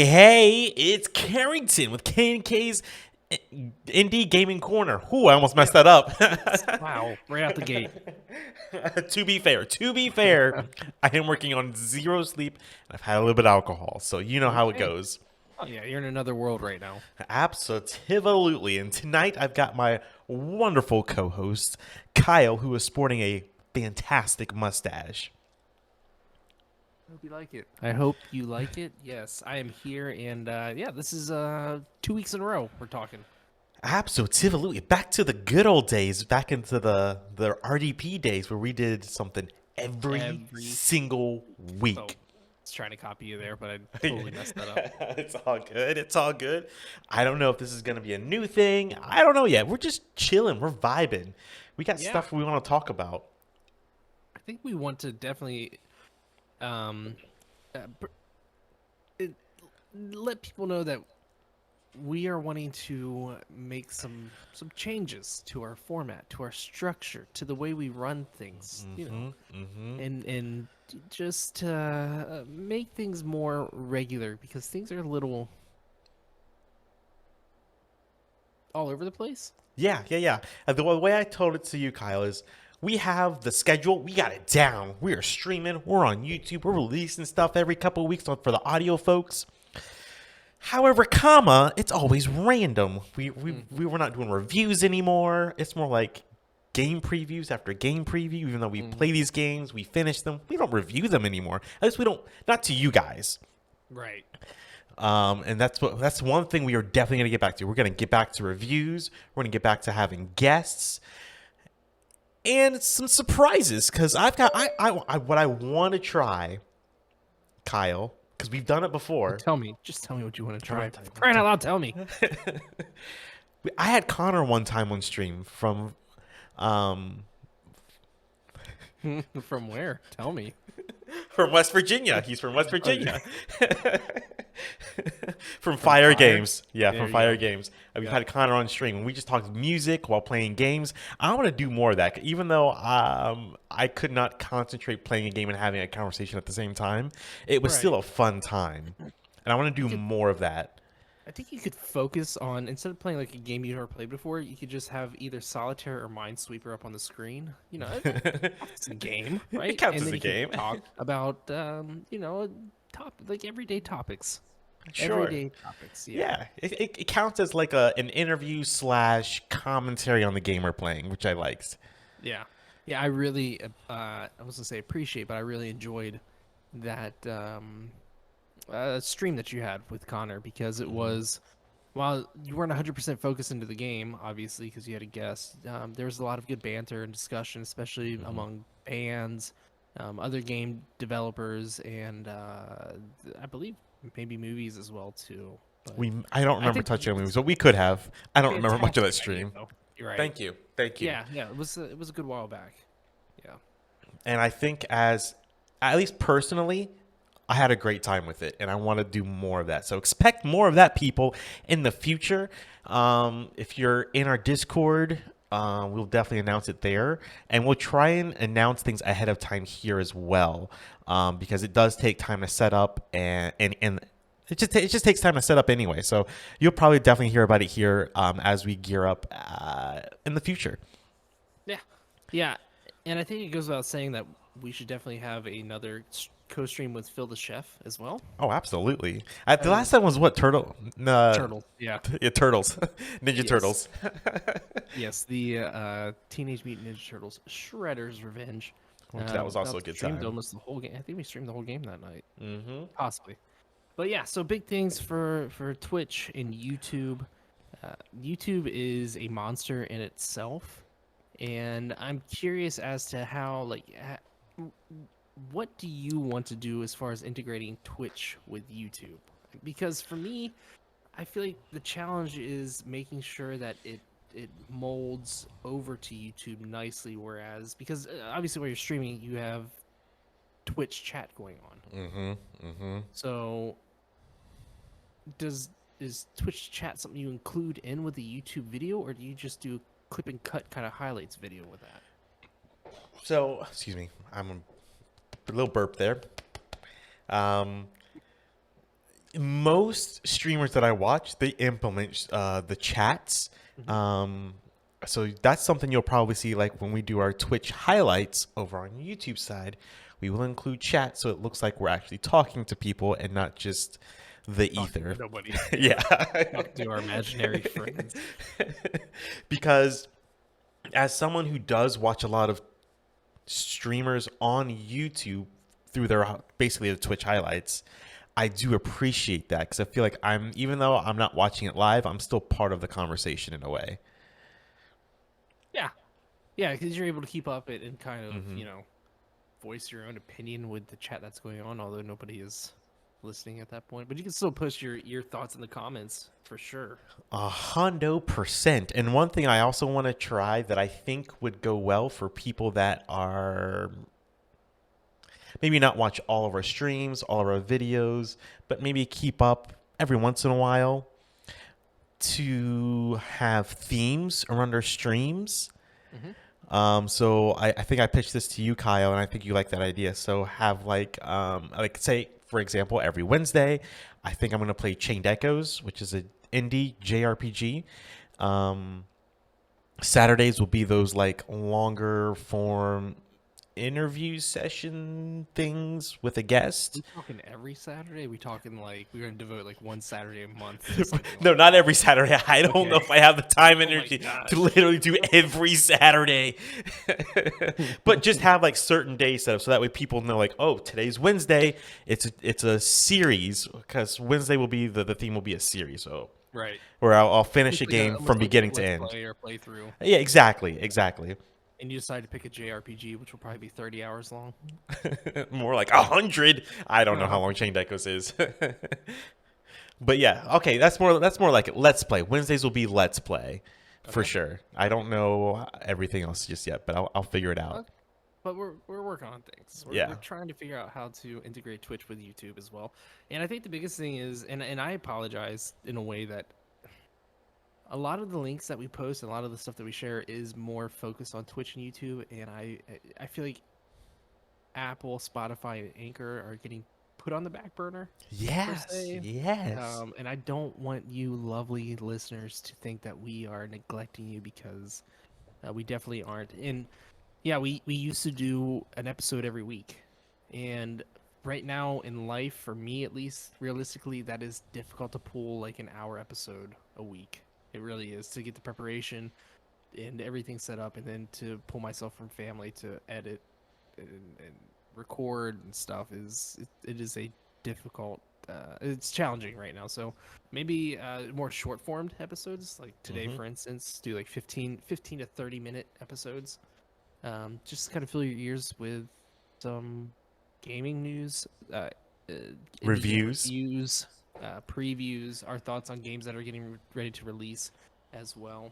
Hey, it's Carrington with K&K's Indie Gaming Corner. Ooh, I almost messed that up. Wow, right out the gate. To be fair, I am working on zero sleep and I've had a little bit of alcohol, so you know how it Okay. goes. Oh yeah, you're in another world right now. Absolutely. And tonight I've got my wonderful co-host, Kyle, who is sporting a fantastic mustache. I hope you like it. I hope you like it. Yes, I am here, and yeah, this is 2 weeks in a row we're talking. Absolutely. Back to the good old days, back into the RDP days where we did something every Every single oh, week. I was trying to copy you there, but I totally messed that up. It's all good. It's all good. I don't know if this is going to be a new thing. I don't know yet. We're just chilling. We're vibing. We got Yeah, stuff we want to talk about. I think we want to definitely um, it, let people know that we are wanting to make some changes to our format, to our structure, to the way we run things. And just make things more regular because things are a little all over the place. Yeah. The way I told it to you, Kyle, is we have the schedule. We got it down. We are streaming. We're on YouTube. We're releasing stuff every couple of weeks for the audio folks. However, it's always random. We were not doing reviews anymore. It's more like game previews after game preview. Even though we play these games, we finish them. We don't review them anymore. At least we don't. Not to you guys. Right. And that's one thing we are definitely gonna get back to. We're gonna get back to reviews. We're gonna get back to having guests and some surprises. Because I've got what I want to try, Kyle. Because we've done it before. Just tell me what you want to try. I'm telling you. Crying out loud, tell me. I had Connor one time on stream from From where? Tell me. from West Virginia. He's from West Virginia. From From Fire Fire? Games. Yeah, There from you Fire go. Games. We've Yeah. had Connor on stream and we just talked music while playing games. I want to do more of that. Even though I could not concentrate playing a game and having a conversation at the same time, it was still Right. a fun time. And I want to do more of that. I think you could focus on instead of playing like a game you've never played before, you could just have either solitaire or Minesweeper up on the screen. It's a game, right? It counts and as then a you can game. talk about like everyday topics. Sure. Everyday topics. Yeah, it counts as like an interview slash commentary on the game we're playing, which I liked. Yeah. Yeah, I really I was gonna say appreciate, but I really enjoyed that stream that you had with Connor because it was while you weren't 100% focused into the game, obviously because you had a guest. There was a lot of good banter and discussion, especially among fans, other game developers, and I believe maybe movies as well too. But I don't I remember think touching on movies, but we could have. I don't remember much of that fantastic idea, stream. though. You're right. Thank you. Yeah, yeah, it was a good while back. Yeah. And I think at least personally, I had a great time with it, and I want to do more of that. So expect more of that, people, in the future. If you're in our Discord, we'll definitely announce it there, and we'll try and announce things ahead of time here as well, because it does take time to set up, and it just takes time to set up anyway. So you'll probably definitely hear about it here as we gear up in the future. Yeah, yeah, and I think it goes without saying that we should definitely have another co-stream with Phil the Chef as well. Oh, absolutely. The last time was what, Turtle? Turtle, yeah, Yeah, Turtles. Ninja Yes. Turtles. yes, the Teenage Mutant Ninja Turtles Shredder's Revenge. That was also a good streamed time. almost the whole game. I think we streamed the whole game that night, Mm-hmm. possibly. But yeah, so big things for Twitch and YouTube. YouTube is a monster in itself, and I'm curious as to how what do you want to do as far as integrating Twitch with YouTube? Because for me, I feel like the challenge is making sure that it molds over to YouTube nicely. Whereas, because obviously while you're streaming, you have Twitch chat going on. Mm-hmm. So, is Twitch chat something you include in with the YouTube video, or do you just do clip and cut kind of highlights video with that? So, excuse me. I'm a little burp there. Most streamers that I watch, they implement the chats. Hmm. Um, so that's something you'll probably see like when we do our Twitch highlights over on YouTube side. We will include chat so it looks like we're actually talking to people and not just the Talking to ether. nobody. Yeah. Yeah. Talking to our imaginary friends. Because as someone who does watch a lot of streamers on YouTube through their basically the Twitch highlights, I do appreciate that because I feel like I'm, even though I'm not watching it live, I'm still part of the conversation in a way. Yeah. Yeah, because you're able to keep up it and kind of, Hmm. voice your own opinion with the chat that's going on, although nobody is listening at that point. But you can still post your thoughts in the comments for sure. 100%. And one thing I also want to try that I think would go well for people that are maybe not watch all of our streams, all of our videos, but maybe keep up every once in a while to have themes around our streams. Hmm. So I think I pitched this to you, Kyle, and I think you like that idea. So have like say for example, every Wednesday, I think I'm gonna play Chained Echoes, which is a indie JRPG. Um, Saturdays will be those like longer form interview session things with a guest. We talking every Saturday? We talking like we're gonna devote like one Saturday a month to something No, like not that? every Saturday. I don't know Okay. if I have the time and Oh my energy to gosh. literally do every Saturday. But just have like certain days set up so that way people know like, oh, today's Wednesday. It's a series because Wednesday will be the theme will be a series. So Right. where I'll finish a Almost like a game from almost like a beginning to let's end. play or playthrough. Yeah, exactly, exactly. And you decide to pick a JRPG, which will probably be 30 hours long. More like 100. I don't know how Uh-huh. long Chain Echoes is. But yeah, okay, that's more like it. Let's play. Wednesdays will be let's play for Okay. sure. I don't know everything else just yet, but I'll figure it out. Okay. But we're working on things. We're Yeah. trying to figure out how to integrate Twitch with YouTube as well. And I think the biggest thing is, and I apologize in a way that a lot of the links that we post, a lot of the stuff that we share is more focused on Twitch and YouTube. And I feel like Apple, Spotify, and Anchor are getting put on the back burner per Yes. se. Yes. And I don't want you lovely listeners to think that we are neglecting you because we definitely aren't. And yeah, we used to do an episode every week. And right now in life, for me at least, realistically, that is difficult to pull like an hour episode a week. It really is to get the preparation and everything set up and then to pull myself from family to edit and record and stuff it is a difficult it's challenging right now. So maybe more short formed episodes like today, Hmm. for instance, do like 15 to 30-minute episodes, just to kind of fill your ears with some gaming news, uh, indie game Reviews. reviews, previews, our thoughts on games that are getting ready to release as well,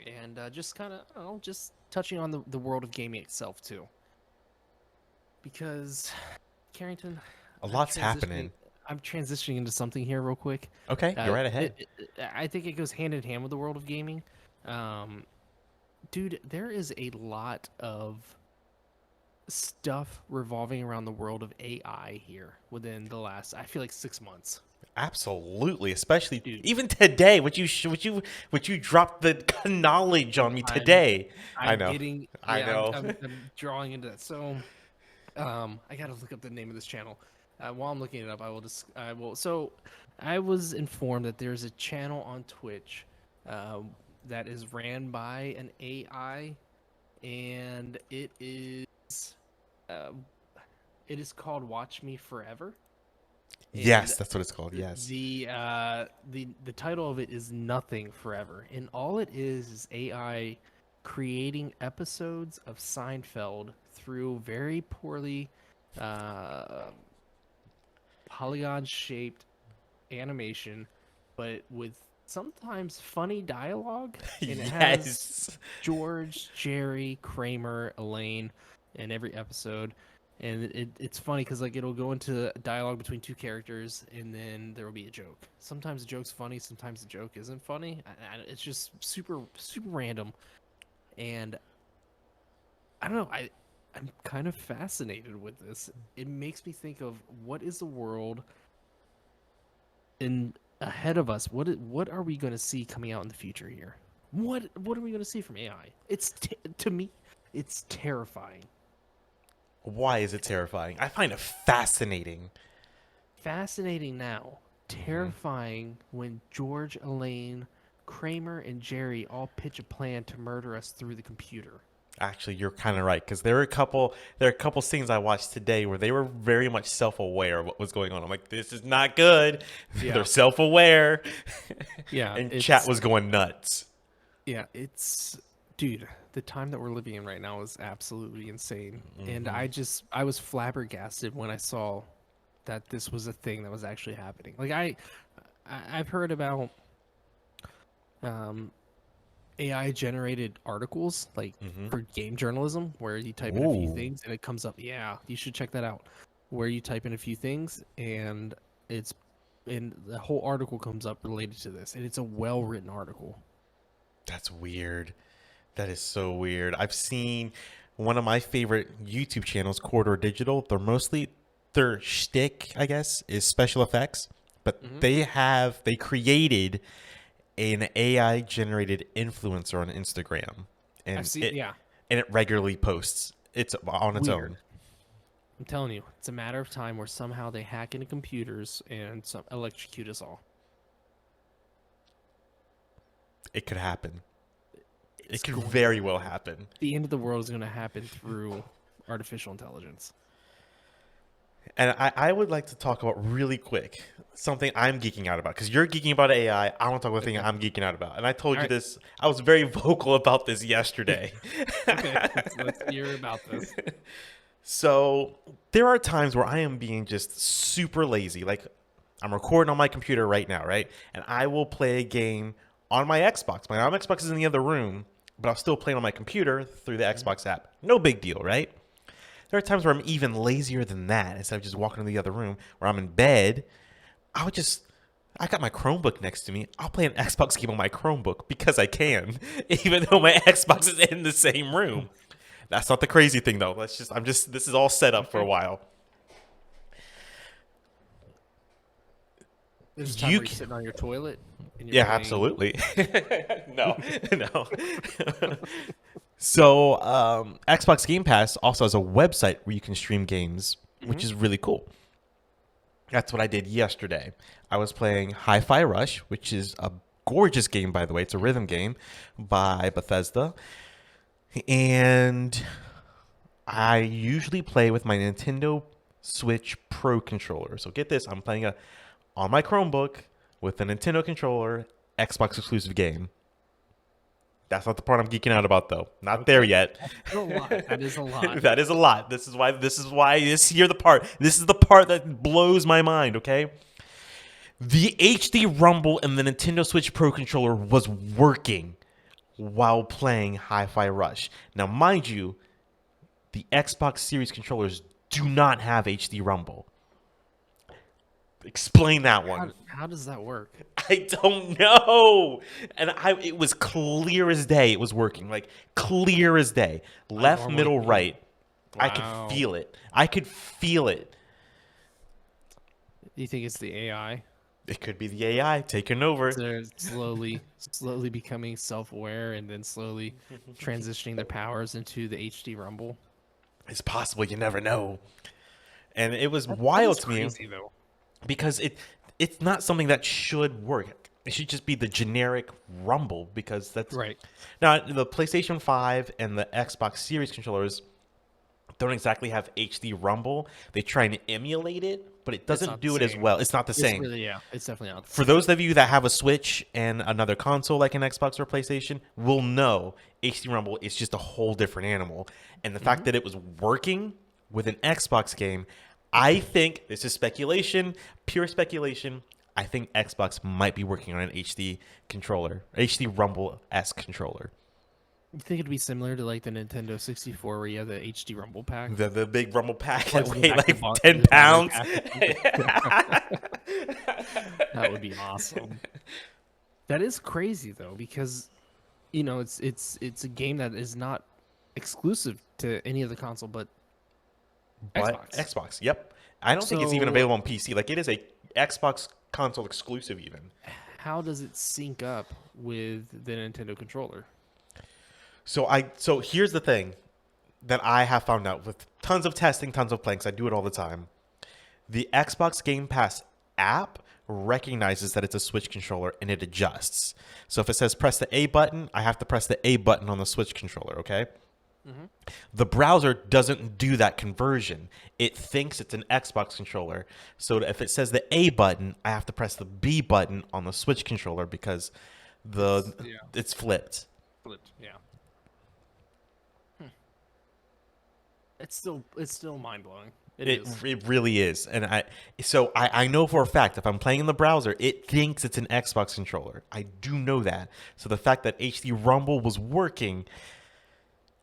and just kind of, I don't know, just touching on the world of gaming itself too. Because, Carrington, A I'm lot's transitioning. happening. I'm transitioning into something here real quick. Okay, go right ahead. I think it goes hand in hand with the world of gaming. Um, Dude, there is a lot of stuff revolving around the world of AI here within the last, I feel like 6 months. Absolutely, especially Dude, even today. Would you drop the knowledge on me I'm today? I I'm know. getting I yeah, I'm know. I'm, I'm drawing into that. So, I gotta look up the name of this channel. While I'm looking it up, I will. So, I was informed that there's a channel on Twitch, uh, that is ran by an AI, and uh, it is called Watch Me Forever, and Yes, that's what it's called. Yes. the title of it is Nothing Forever, and all it is AI creating episodes of Seinfeld through very poorly uh, polygon shaped animation, but with sometimes funny dialogue, and it has Yes. George, Jerry, Kramer, Elaine in every episode. And it's funny because like it'll go into a dialogue between two characters, and then there will be a joke. Sometimes the joke's funny, sometimes the joke isn't funny. It's just super random, and I don't know. I'm kind of fascinated with this. It makes me think of what is the world in ahead of us, what are we going to see coming out in the future here? What are we going to see from AI? To me, it's terrifying. Why is it terrifying? I find it fascinating. Fascinating now, terrifying when George, Elaine, Kramer, and Jerry all pitch a plan to murder us through the computer. Actually, you're kind of right because there are a couple scenes I watched today where they were very much self-aware of what was going on. I'm like, this is not good. Yeah. They're self-aware. Yeah, And chat was going nuts. Yeah, dude, the time that we're living in right now is absolutely insane. And I was flabbergasted when I saw that this was a thing that was actually happening. Like I've heard about AI generated articles like for game journalism where you type in a few Ooh. things and it comes up. Yeah, you should check that out. Where you type in a few things and the whole article comes up related to this, and it's a well-written article. That's weird. That is so weird. I've seen one of my favorite YouTube channels, Corridor Digital. Their shtick, I guess, is special effects, but they created an AI generated influencer on Instagram, and I've seen, yeah. and it regularly posts. It's on its Weird. own. I'm telling you, it's a matter of time where somehow they hack into computers and electrocute us all. It could happen. It's It could going very to well happen. happen. The end of the world is going to happen through artificial intelligence. And I would like to talk about really quick something I'm geeking out about because you're geeking about AI. I want to talk about the thing I'm geeking out about. And I told you this. I was very vocal about this yesterday. Okay, let's hear about this. So there are times where I am being just super lazy. Like I'm recording on my computer right now, right? And I will play a game on my Xbox. My Xbox is in the other room, but I'll still play on my computer through the Xbox app. No big deal, right? There are times where I'm even lazier than that. Instead of just walking to the other room where I'm in bed, I got my Chromebook next to me. I'll play an Xbox game on my Chromebook because I can, even though my Xbox is in the same room. That's not the crazy thing though. This is all set up for a while. This is time where you're sitting on your toilet. And you're Yeah, playing... absolutely. No. So, Xbox Game Pass also has a website where you can stream games, which is really cool. That's what I did yesterday. I was playing Hi-Fi Rush, which is a gorgeous game, by the way. It's a rhythm game by Bethesda. And I usually play with my Nintendo Switch Pro controller. So get this, I'm playing on my Chromebook with a Nintendo controller, Xbox exclusive game. That's not the part I'm geeking out about, though. Not there yet. That's a lot. That is a lot. That is a lot. This is why this is the part. This is the part that blows my mind, okay? The HD Rumble and the Nintendo Switch Pro controller was working while playing Hi-Fi Rush. Now, mind you, the Xbox Series controllers do not have HD Rumble. Explain that one. How does that work? I don't know. And it was clear as day it was working. Like clear as day. Left, middle, right. Wow. I could feel it. I could feel it. Do you think it's the AI? It could be the AI taking over. They're slowly becoming self-aware and then slowly transitioning their powers into the HD Rumble. It's possible. You never know. And it was wild to me. Crazy, though. Because it's not something that should work. It should just be the generic Rumble because that's right. Now the PlayStation 5 and the Xbox Series controllers don't exactly have HD Rumble. They try and emulate it, but it doesn't do it as well. It's not the same. Really, yeah, it's definitely not. For those of you that have a Switch and another console like an Xbox or PlayStation, will know HD Rumble is just a whole different animal. And the fact that it was working with an Xbox game, I think, this is speculation, pure speculation, I think Xbox might be working on an HD controller, HD Rumble-esque controller. You think it'd be similar to like the Nintendo 64 where you have the HD Rumble pack? The big Rumble pack That that weighed like would 10 pounds. That would be awesome. That is crazy though, because you know it's a game that is not exclusive to any other console but Xbox. Xbox, yep. I don't think it's even available on PC. Like it is a Xbox console exclusive even. How does it sync up with the Nintendo controller? So here's the thing that I have found out with tons of testing, tons of playing, 'cause I do it all the time. The Xbox Game Pass app recognizes that it's a Switch controller and it adjusts. So if it says press the A button, I have to press the A button on the Switch controller, okay? The browser doesn't do that conversion. It thinks it's an Xbox controller. So if it says the A button, I have to press the B button on the Switch controller because it's flipped. Flipped. Yeah. It's still mind blowing. It really is. And I know for a fact if I'm playing in the browser, it thinks it's an Xbox controller. I do know that. So the fact that HD Rumble was working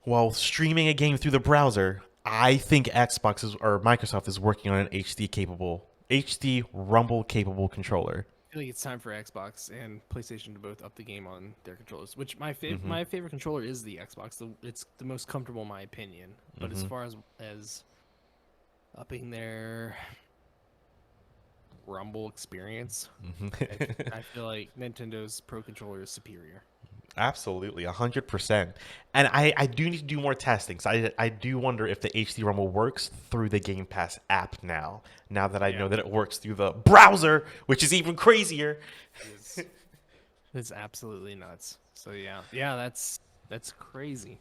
while streaming a game through the browser, I think Microsoft is working on an HD Rumble capable controller. I feel like it's time for Xbox and PlayStation to both up the game on their controllers. Which my favorite controller is the Xbox. It's the most comfortable, in my opinion. But as far as upping their Rumble experience, I feel like Nintendo's Pro controller is superior. Absolutely, 100%. And I do need to do more testing. So I do wonder if the HD Rumble works through the Game Pass app now. Now that I know that it works through the browser, which is even crazier. It's absolutely nuts. So yeah, that's crazy.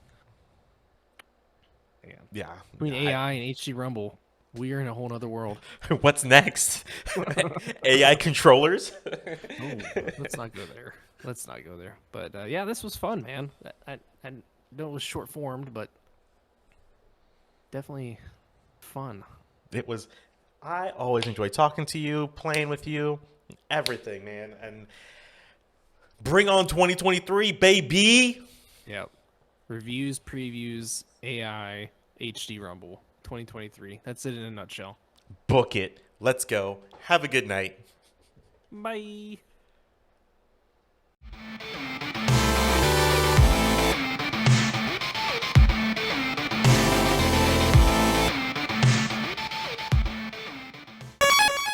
Yeah. Between AI and HD Rumble, we are in a whole other world. What's next? AI controllers? Oh, let's not go there. Let's not go there. But yeah, this was fun, man. I know it was short formed, but definitely fun. It was. I always enjoy talking to you, playing with you, everything, man. And bring on 2023, baby. Yep. Reviews, previews, AI, HD Rumble, 2023. That's it in a nutshell. Book it. Let's go. Have a good night. Bye.